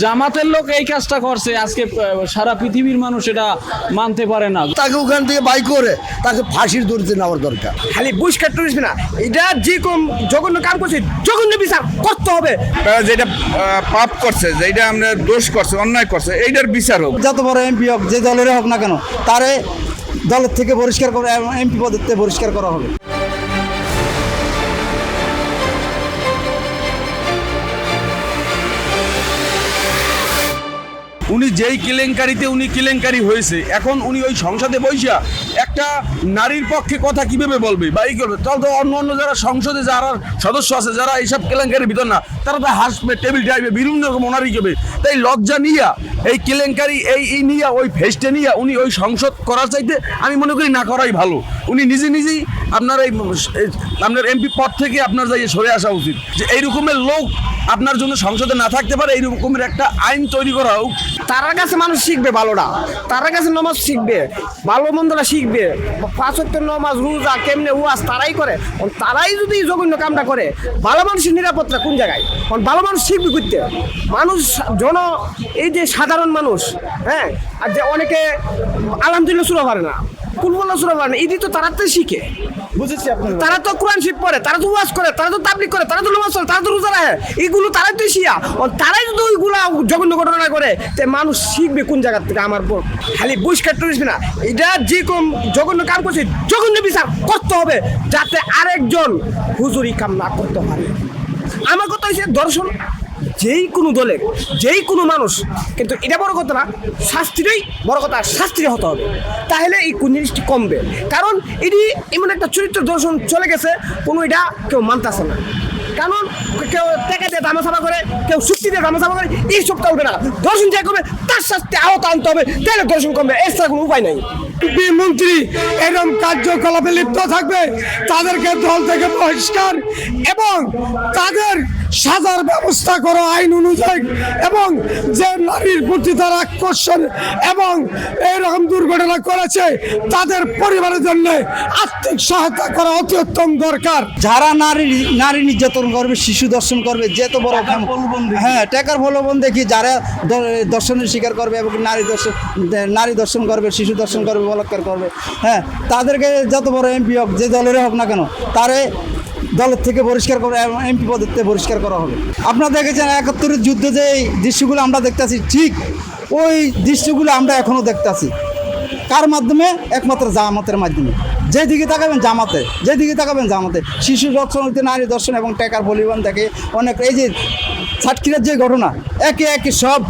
জামাতের লোক এই কাজটা করছে, আজকে সারা পৃথিবীর মানুষ এটা মানতে পারে না। তাকে ওখান থেকে বাই করে তাকে ফাঁসির দড়িতে নেওয়ার দরকার। খালি বহিষ্কার টুরিস না, এটা যে কোন জঘন্য কাম করছে জঘন্য বিচার করতে হবে। তারা যেটা পাপ করছে, যেটা আমরা দোষ করছে, অন্যায় করছে, এইটার বিচার হোক। যত বড় এমপি হোক, যে দলের হোক না কেন, তারে দলের থেকে বহিষ্কার করে এমপি পদের থেকে বহিষ্কার করা হবে। উনি যেই কেলেঙ্কারিতে কেলেঙ্কারি হয়েছে, এখন উনি ওই সংসদে বসিয়া একটা নারীর পক্ষে কথা কিভাবে বলবে বা এই করবে? তাহলে তো অন্য যারা সংসদে যারা সদস্য আছে, যারা এইসব কেলেঙ্কারির ভিতর না, তারা তো হাসবে, টেবিল টাইপে বিভিন্ন রকম ওনারই করবে। তাই লজ্জা নিয়া এই কেলেঙ্কারি এই নিয়া ওই ফেস্টে নিয়া উনি ওই সংসদ করার চাইতে আমি মনে করি না করাই ভালো। উনি নিজেই আপনার আপনার এমপি পদ থেকে আপনার যাইয়ে সরে আসা উচিত, যে এই রকমের লোক আপনার জন্য সংসদে না থাকতে পারে, এই রকমের একটা আইন তৈরি করা হোক। তার কাছে মানুষ শিখবে ভালোটা, তার কাছে নামাজ শিখবে, ভালো মন্দটা শিখবে। 5 ওয়াক্ত নামাজ, রোজা কেমনে ওয়াজ তারাই করে, তারাই যদি জঘন্য কামটা করে, ভালো মানুষের নিরাপত্তা কোন জায়গায়? ভালো মানুষ শিখবে করতে। মানুষ এই যে সাধারণ মানুষ, হ্যাঁ, আর যে অনেকে আলহামদুলিল্লাহ সুরা পারে না, কুলবল্লা সুরা পারে না, এটি তো তারাতে শিখে। বুঝেছি আপনার। তারা তো কোরআন শিব পড়ে, তারা তো ওয়াজ করে, তারা তো তাবলিগ করে, তারা তো নামাজ পড়ে, তারা তো রোজা রাখে, এগুলো তারাই তো শিয়া। তারাই যদি ওইগুলা জঘন্য ঘটনা করে, তে মানুষ শিখবে কোন জায়গা থেকে? আমার খালি বহিষ্কার টুরিস না, এটা যে কোন জঘন্য কাম করছে জঘন্য বিচার করতে হবে, যাতে আরেকজন হুজুরি কাম না করতে পারে। আমার কথা হচ্ছে দর্শন যেই কোনো দলের যেই কোনো মানুষ, কিন্তু এটা বড় কথা না, শাস্তিটাই বড় কথা, শাস্তি হতে হবে, তাহলে এই কোন জিনিসটি কমবে। কারণ এটি এমন একটা চরিত্র দর্শন চলে গেছে, কোনো এটা কেউ মানতেছে না। কারণ কেউ টাকা দিয়ে দামাচাপা করে, কেউ চুক্তি দিয়ে দামাচাপা করে, এই সবটা উঠবে না। দর্শন যে করবে তার শাস্তি আহত আনতে হবে, তাহলে দর্শন কমবে, এছাড়া কোনো উপায় নাই। মন্ত্রী এরকম কার্যকলাপে লিপ্ত থাকবে, তাদেরকে দল থেকে বহিষ্কার এবং তাদের সাজার ব্যবস্থা করা আইন অনুযায়ী, এবং যে নারীর প্রতি তার আকর্ষণ এবং এইরকম দুর্ঘটনা করেছে তাদের পরিবারের জন্য আর্থিক সহায়তা করা অতি উত্তম দরকার। যারা নারী নির্যাতন করবে, শিশু দর্শন করবে, যেত বড় হ্যাঁ টাকার প্রলোভন দেখি যারা দর্শনের শিকার করবে এবং নারী দর্শন করবে, শিশু দর্শন করবে, বলাৎকার করবে, হ্যাঁ, তাদেরকে যত বড় এমপি হোক, যে দলের হোক না কেন, তারে দলের থেকে বহিষ্কার করে এমপি পদের থেকে বহিষ্কার করা হবে। আপনারা দেখেছেন 71-এর যুদ্ধে যে দৃশ্যগুলো আমরা দেখতেছি, ঠিক ওই দৃশ্যগুলো আমরা এখনও দেখতেছি। কার মাধ্যমে? একমাত্র জামাতের মাধ্যমে। যেদিকে তাকাবেন জামাতে, যেদিকে তাকাবেন জামাতে। শিশু দর্শন হইতে নারী দর্শন এবং টাকার পরিমাণ দেখে অনেক, এই যে সাতক্ষীরার যে ঘটনা, একে একে সব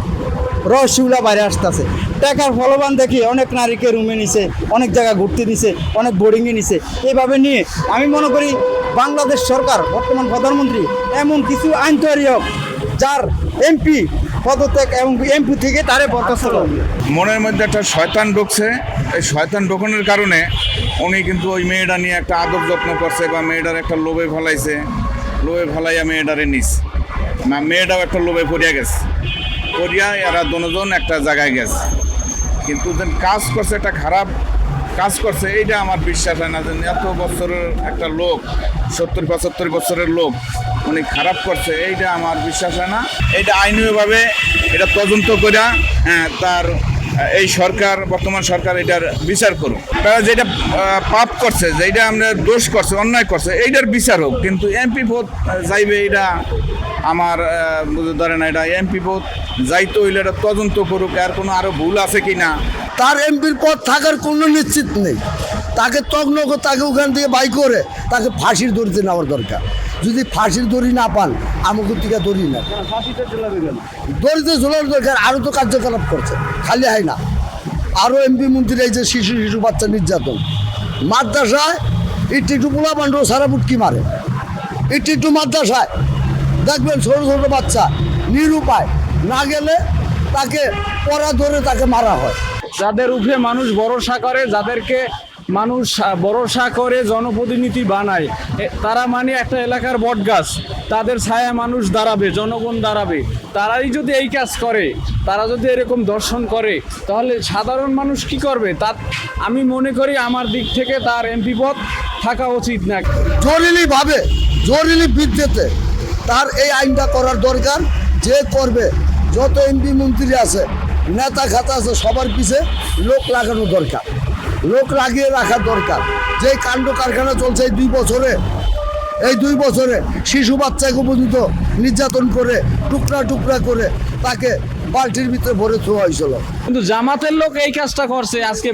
রহস্যগুলো বাইরে আসতেছে। টাকার ফলবান দেখি অনেক নারীকে রুমে নিছে, অনেক জায়গায় ঘুরতে নিছে, অনেক বোর্ডিংয়ে নিছে। এইভাবে নিয়ে আমি মনে করি বাংলাদেশ সরকার, বর্তমান প্রধানমন্ত্রী এমন কিছু আইন তৈরি হোক, যার এমপি পদত্যাগ এবং এমপি থেকে তারে বরখাস্ত করবে। মনের মধ্যে একটা শয়তান ঢুকছে, এই শয়তান ঢোকানোর কারণে উনি কিন্তু ওই মেয়েটা নিয়ে একটা আদর যত্ন করছে, বা মেয়েটার একটা লোভে ফেলাইছে, লোভে ফেলাইয়া মেয়েটারে নিস না, মেয়েটাও একটা লোভে পড়িয়া গেছে, পড়িয়া এরা দুজন একটা জায়গায় গেছে। কিন্তু যে কাজ করছে, একটা খারাপ কাজ করছে, এইটা আমার বিশ্বাস হয় না যে এত বছরের একটা লোক, 70-75 বছরের লোক উনি খারাপ করছে, এইটা আমার বিশ্বাস হয় না। এইটা আইনীয়ভাবে এটা তদন্ত করে তার এই সরকার, বর্তমান সরকার এটার বিচার করুক। তারা যেটা পাপ করছে, যেটা আমরা দোষ করছে, অন্যায় করছে, এইটার বিচার হোক। কিন্তু এমপি পদ যাইবে, এটা আমার ধরে না, এটা এমপি পদ যাইতে হইলে এটা তদন্ত করুক, আর কোনো আরও ভুল আছে কি না। তার এমপির পদ থাকার কোনো নিশ্চিত নেই, তাকে তাকে ওখান থেকে বাই করে তাকে ফাঁসির দড়িতে নেওয়ার দরকার। যদি ফাঁসির দড়ি না পান, আমাকে টিকা দড়ি না, দড়িতে ঝোলার দরকার। আরও তো কার্যকলাপ করছে, খালি হয় না। আরও এমপি মন্ত্রী এই যে শিশু বাচ্চা নির্যাতন, মাদ্রাসায় একটু পোলা পান্ড সারা বুটকি মারে, একটু মাদ্রাসায় দেখবেন ছোটো ছোটো বাচ্চা নিরুপায়, না গেলে তাকে পড়া ধরে তাকে মারা হয়। যাদের উপরে মানুষ ভরসা করে, যাদেরকে মানুষ ভরসা করে জনপ্রতিনিধি বানায়, তারা মানে একটা এলাকার বটগাছ, তাদের ছায়া মানুষ দাঁড়াবে, জনগণ দাঁড়াবে। তারাই যদি এই কাজ করে, তারা যদি এরকম দর্শন করে, তাহলে সাধারণ মানুষ কি করবে? তার আমি মনে করি আমার দিক থেকে তার এমপি পদ থাকা উচিত না। জরুরি ভিত্তিতে তার এই আইনটা করার দরকার। যে করবে যত এমপি মন্ত্রী আছে নেতা খাতা আছে সবার পিছে লোক লাগানো দরকার, লোক লাগিয়ে রাখা দরকার। যে কাণ্ড কারখানা চলছে এই 2 বছরে শিশু বাচ্চাকে পর্যন্ত নির্যাতন করে টুকরা টুকরা করে তাকে বালতির ভিতরে ভরে থোয়া হয়েছিল। কিন্তু জামাতের লোক এই কাজটা করছে, আজকে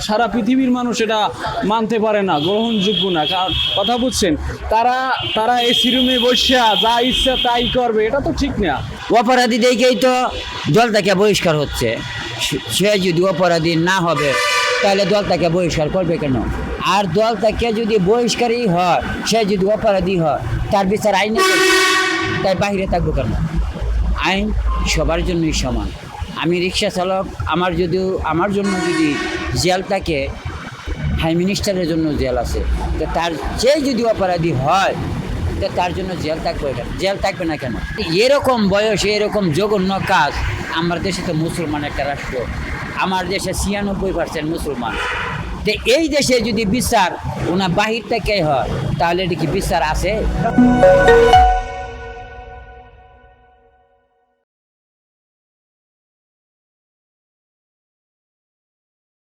সারা পৃথিবীর মানুষ এটা মানতে পারে না, গ্রহণযোগ্য না। কথা বুঝছেন, তারা এই সিরুমে বসিয়া যা ইচ্ছা তাই করবে, এটা তো ঠিক না। অপরাধী দেখেই তো দল থেকে বহিষ্কার হচ্ছে। সে যদি অপরাধী না হবে তাহলে দল থেকে বহিষ্কার করবে কেন? আর দল থেকে যদি বহিষ্কারই হয়, সে যদি অপরাধী হয়, তার বিচার আইনে করবে, তাই বাহিরে থাকবো কেন? আইন সবার জন্যই সমান। আমি রিক্সা চালক, আমার জন্য যদি জেল থাকে, হাই মিনিস্টারের জন্য জেল আছে, তো তার যে যদি অপরাধী হয় তো তার জন্য জেল থাকবে কেন? জেল থাকবে না কেন? এরকম বয়সে এরকম জঘন্য কাজ, আমার দেশে তো মুসলমান একটা রাষ্ট্র, আমার দেশে 96% মুসলমান। তো এই দেশে যদি বিচার ওনা বাহির থেকে হয়, তাহলে এটা কি বিচার আছে?